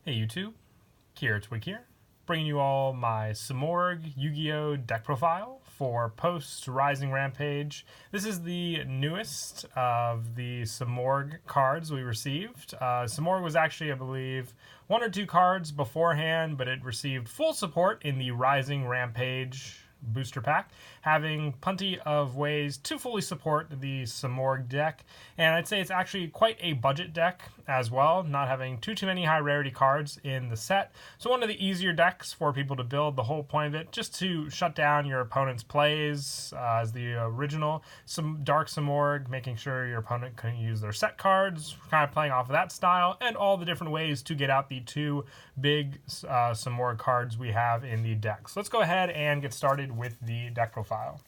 Hey YouTube, Kier Twig here, bringing you all my Simorgh Yugioh deck profile for post-Rising Rampage. This is the newest of the Simorgh cards we received. Simorgh was actually, I believe, one or two cards beforehand, but it received full support in the Rising Rampage booster pack, having plenty of ways to fully support the Simorgh deck, and I'd say it's actually quite a budget deck as well, not having too many high rarity cards in the set. So one of the easier decks for people to build. The whole point of it, just to shut down your opponent's plays as the original some Dark Simorgh, making sure your opponent couldn't use their set cards, kind of playing off of that style, and all the different ways to get out the two big Simorgh cards we have in the deck. So let's go ahead and get started with the deck profile.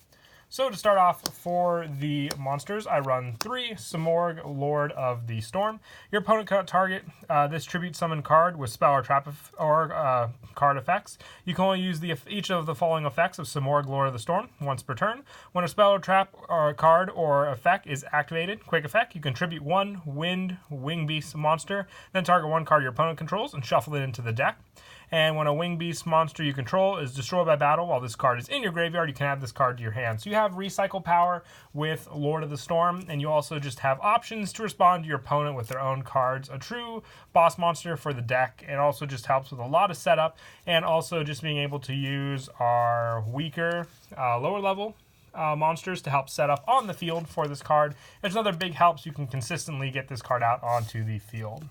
So to start off, for the monsters, I run 3 Simorgh Lord of the Storm. Your opponent cannot target this tribute summon card with spell or trap or card effects. You can only use each of the following effects of Simorgh Lord of the Storm once per turn. When a spell or trap or card or effect is activated, quick effect, you contribute 1 Wing Beast monster, then target 1 card your opponent controls and shuffle it into the deck. And when a Wing Beast monster you control is destroyed by battle while this card is in your graveyard, you can add this card to your hand. So you have recycle power with Lord of the Storm, and you also just have options to respond to your opponent with their own cards. A true boss monster for the deck. It also just helps with a lot of setup, and also just being able to use our weaker, lower level monsters to help set up on the field for this card. There's another big help, so you can consistently get this card out onto the field.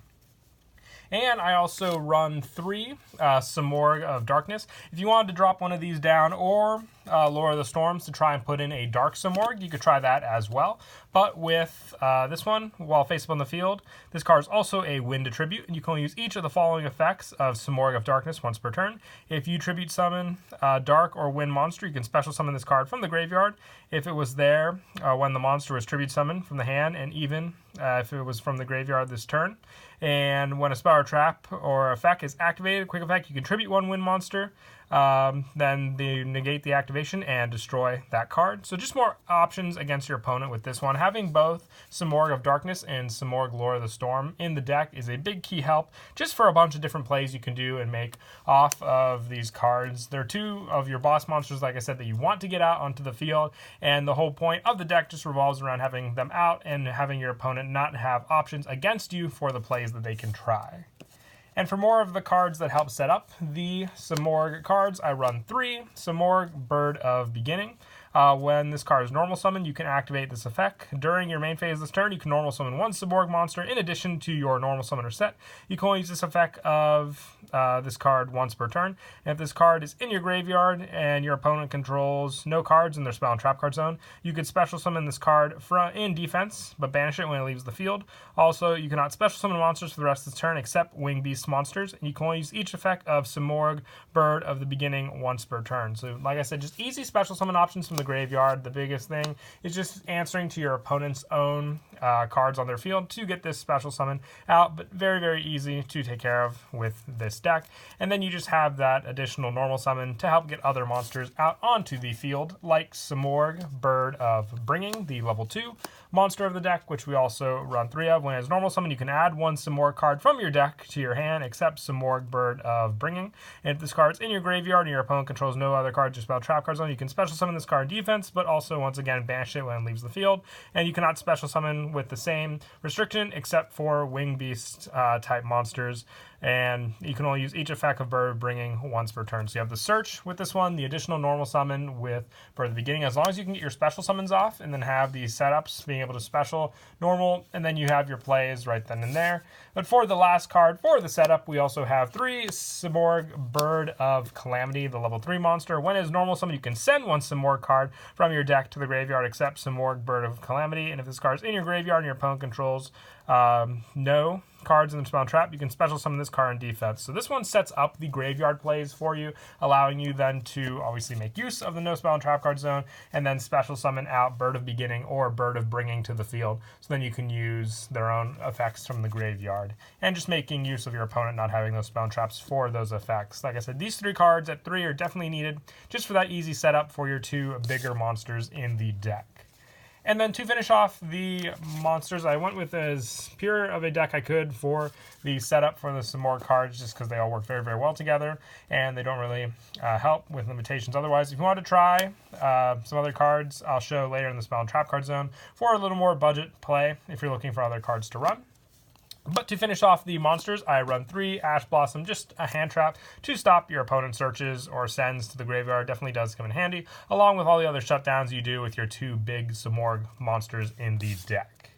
And I also run 3 Simorgh of Darkness. If you wanted to drop one of these down, or Lord of the Storms to try and put in a Dark Simorgh, you could try that as well. But with this one, while face up on the field, this card is also a Wind Tribute, and you can only use each of the following effects of Simorgh of Darkness once per turn. If you tribute summon Dark or Wind monster, you can special summon this card from the graveyard if it was there when the monster was tribute summoned from the hand, and even if it was from the graveyard this turn. And when a spell or trap or effect is activated, quick effect, you can tribute 1 Wind monster, then they negate the activation and destroy that card. So just more options against your opponent with this one. Having both Simorgh of Darkness and Simorgh Lord of the Storm in the deck is a big key help, just for a bunch of different plays you can do and make off of these cards. They're 2 of your boss monsters, like I said, that you want to get out onto the field, and the whole point of the deck just revolves around having them out and having your opponent not have options against you for the plays that they can try. And for more of the cards that help set up the Simorgh cards, I run 3 Simorgh Bird of Beginning. When this card is normal summon, you can activate this effect. During your main phase this turn, you can normal summon 1 Simorgh monster in addition to your normal summoner set. You can only use this effect of this card once per turn. And if this card is in your graveyard and your opponent controls no cards in their spell and trap card zone, you could special summon this card in defense, but banish it when it leaves the field. Also, you cannot special summon monsters for the rest of the turn except Wing Beast monsters, and you can only use each effect of Simorgh Bird of the Beginning once per turn. So like I said, just easy special summon options from the graveyard. The biggest thing is just answering to your opponent's own cards on their field to get this special summon out, but very, very easy to take care of with this deck. And then you just have that additional normal summon to help get other monsters out onto the field, like Simorgh Bird of Bringing, the level 2 monster of the deck, which we also run 3 of. When it's normal summon, you can add 1 Simorgh card from your deck to your hand, except Simorgh Bird of Bringing. And if this card's in your graveyard and your opponent controls no other cards, just spell trap cards on, you can special summon this card in defense, but also once again banish it when it leaves the field. And you cannot special summon with the same restriction except for Wing Beast type monsters, and you can only use each effect of Bird of Bringing once per turn. So you have the search with this one, the additional normal summon with Bird of the Beginning, as long as you can get your special summons off, and then have these setups being able to special normal, and then you have your plays right then and there. But for the last card for the setup, we also have 3 Simorgh Bird of Calamity, the level 3 monster. When it is normal summon, you can send 1 Simorgh card from your deck to the graveyard except Simorgh Bird of Calamity, and if this card is in your graveyard and your opponent controls no cards in the spell and trap, you can special summon this card in defense. So this one sets up the graveyard plays for you, allowing you then to obviously make use of the no spell and trap card zone, and then special summon out Bird of Beginning or Bird of Bringing to the field. So then you can use their own effects from the graveyard, and just making use of your opponent not having those spell and traps for those effects. Like I said, these 3 cards at 3 are definitely needed just for that easy setup for your 2 bigger monsters in the deck. And then to finish off the monsters, I went with as pure of a deck I could for the setup for the Simorgh cards, just because they all work very, very well together, and they don't really help with limitations otherwise. If you want to try some other cards, I'll show later in the Spell and Trap card zone for a little more budget play if you're looking for other cards to run. But to finish off the monsters, I run 3 Ash Blossom, just a hand trap to stop your opponent's searches or sends to the graveyard. Definitely does come in handy, along with all the other shutdowns you do with your 2 big Simorgh monsters in the deck.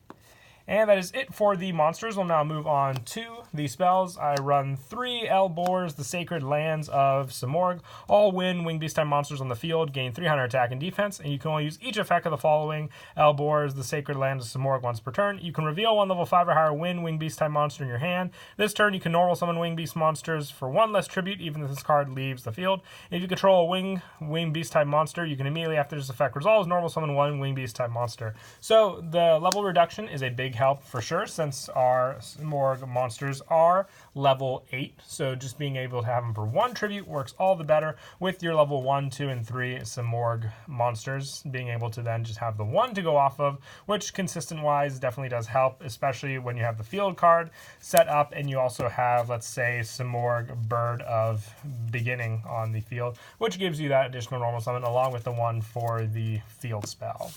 And that is it for the monsters. We'll now move on to the spells. I run 3 Elboars, the Sacred Lands of Simorgh. All win Beast type monsters on the field, gain 300 attack and defense, and you can only use each effect of the following. Elboars, the Sacred Lands of Simorgh once per turn. You can reveal 1 level 5 or higher Beast type monster in your hand. This turn you can normal summon Beast monsters for 1 less tribute, even if this card leaves the field. If you control a Beast type monster, you can immediately after this effect resolves, normal summon 1 Beast type monster. So the level reduction is a big help for sure, since our Simorgh monsters are level 8, so just being able to have them for 1 tribute works all the better with your level 1, 2, and 3 Simorgh monsters, being able to then just have the 1 to go off of, which consistent wise definitely does help, especially when you have the field card set up and you also have, let's say, Simorgh Bird of Beginning on the field, which gives you that additional normal summon along with the 1 for the field spell.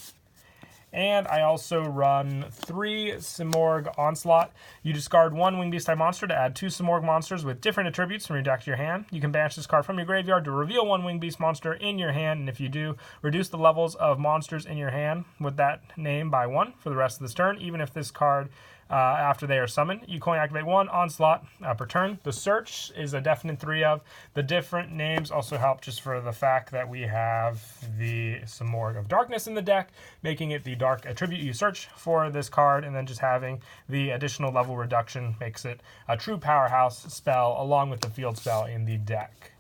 And I also run 3 Simorgh Onslaught. You discard 1 Beast type monster to add 2 Simorgh monsters with different attributes from your deck to your hand. You can banish this card from your graveyard to reveal 1 Beast monster in your hand, and if you do, reduce the levels of monsters in your hand with that name by 1 for the rest of this turn, even if this card after they are summoned. You can only activate 1 Onslaught per turn. The search is a definite 3 of. The different names also help just for the fact that we have the Simorgh of Darkness in the deck, making it the dark attribute you search for this card, and then just having the additional level reduction makes it a true powerhouse spell along with the field spell in the deck.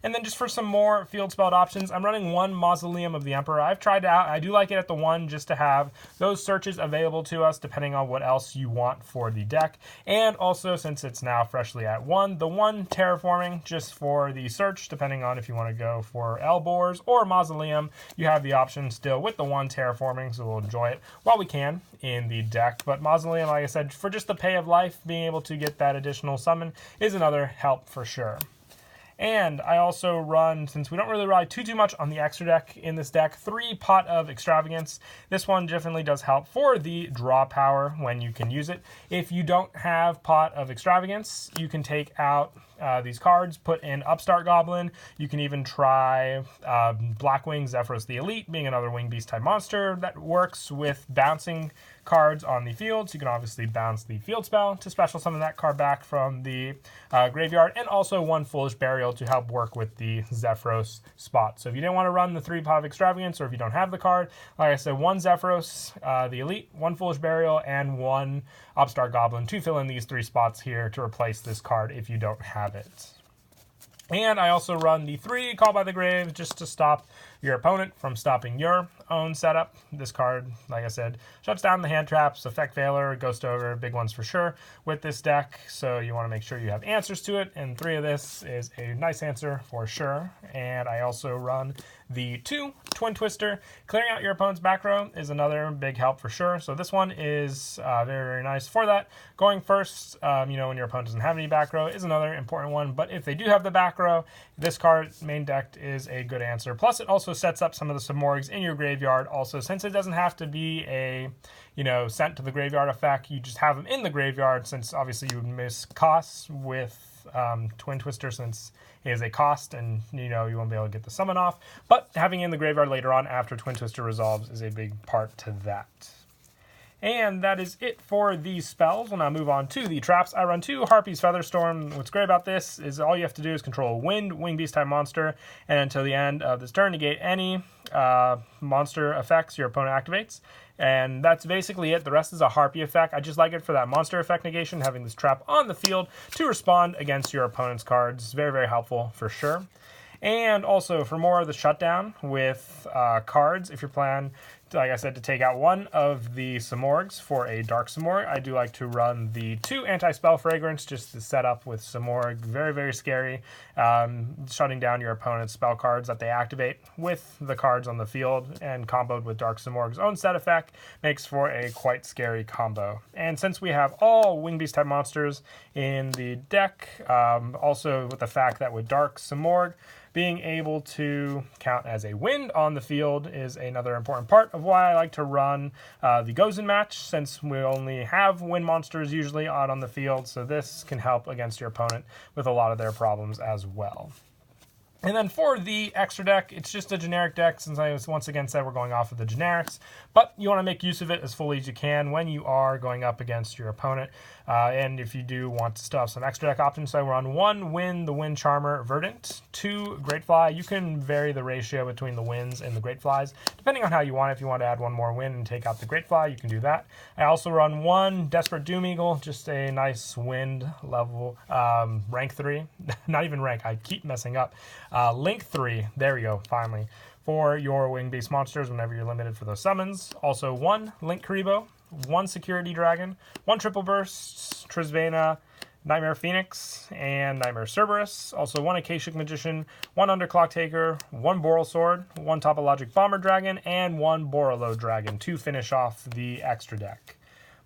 And then just for some more field spelled options, I'm running 1 Mausoleum of the Emperor. I've tried it out. I do like it at the 1 just to have those searches available to us depending on what else you want for the deck. And also, since it's now freshly at 1, the 1 Terraforming just for the search, depending on if you want to go for Elboars or Mausoleum. You have the option still with the 1 Terraforming, so we'll enjoy it while we can in the deck. But Mausoleum, like I said, for just the pay of life, being able to get that additional summon is another help for sure. And I also run, since we don't really rely too much on the extra deck in this deck, 3 Pot of Extravagance. This one definitely does help for the draw power when you can use it. If you don't have Pot of Extravagance, you can take out these cards, put in Upstart Goblin. You can even try Blackwing Zephyros the Elite, being another Beast type monster that works with bouncing cards on the field. So you can obviously bounce the field spell to special summon that card back from the graveyard, and also 1 Foolish Burial to help work with the Zephyros spot. So if you didn't want to run the 3 Pot of Extravagance, or if you don't have the card, like I said, 1 Zephyros the Elite, 1 Foolish Burial, and 1 Upstart Goblin to fill in these 3 spots here to replace this card if you don't have it. And I also run the 3 Call by the Grave just to stop your opponent from stopping your own setup. This card, like I said, shuts down the hand traps, Effect Veiler, Ghost Ogre, big ones for sure with this deck. So you want to make sure you have answers to it, and 3 of this is a nice answer for sure. And I also run the 2 Twin Twister. Clearing out your opponent's back row is another big help for sure. So this one is very, very nice for that. Going first, when your opponent doesn't have any back row, is another important one. But if they do have the back row, this card main decked is a good answer. Plus, it also sets up some of the Simorghs in your graveyard. Also, since it doesn't have to be a sent to the graveyard effect, you just have them in the graveyard, since obviously you would miss costs with Twin Twister, since it is a cost and you won't be able to get the summon off. But having it in the graveyard later on after Twin Twister resolves is a big part to that. And that is it for these spells. We'll now move on to the traps. I run 2 Harpy's Featherstorm. What's great about this is all you have to do is control a Winged Beast type monster, and until the end of this turn, negate any monster effects your opponent activates. And that's basically it. The rest is a Harpy effect. I just like it for that monster effect negation, having this trap on the field to respond against your opponent's cards. Very, very helpful for sure. And also for more of the shutdown with cards, if you're planning like I said, to take out one of the Simorghs for a Dark Simorgh, I do like to run the 2 Anti-Spell Fragrance just to set up with Simorgh. Very, very scary. Shutting down your opponent's spell cards that they activate with the cards on the field and comboed with Dark Simorgh's own set effect makes for a quite scary combo. And since we have all Wing Beast type monsters in the deck, also with the fact that with Dark Simorgh, being able to count as a wind on the field is another important part of why I like to run the Gozen match, since we only have wind monsters usually out on the field, so this can help against your opponent with a lot of their problems as well. And then for the extra deck, it's just a generic deck, since I once again said we're going off of the generics, but you want to make use of it as fully as you can when you are going up against your opponent. And if you do want to still have some extra deck options, so I run 1 Wind, the Wind Charmer Verdant, 2 Great Fly. You can vary the ratio between the Winds and the Great Flies, depending on how you want. If you want to add 1 more Wind and take out the Great Fly, you can do that. I also run 1 Desperate Doom Eagle, just a nice Wind level, rank 3. Not even rank, I keep messing up. Link 3, there we go, finally, for your Wing Beast monsters whenever you're limited for those summons. Also 1 Link Karibo, 1 Security Dragon, 1 Triple Burst, Trisvana, Nightmare Phoenix, and Nightmare Cerberus. Also 1 Akashic Magician, 1 Underclock Taker, 1 Boral Sword, 1 Topologic Bomber Dragon, and 1 Borolo Dragon to finish off the extra deck.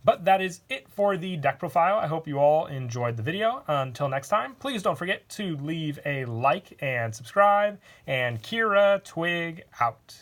But that is it for the deck profile. I hope you all enjoyed the video. Until next time, please don't forget to leave a like and subscribe. And Kira Twig out.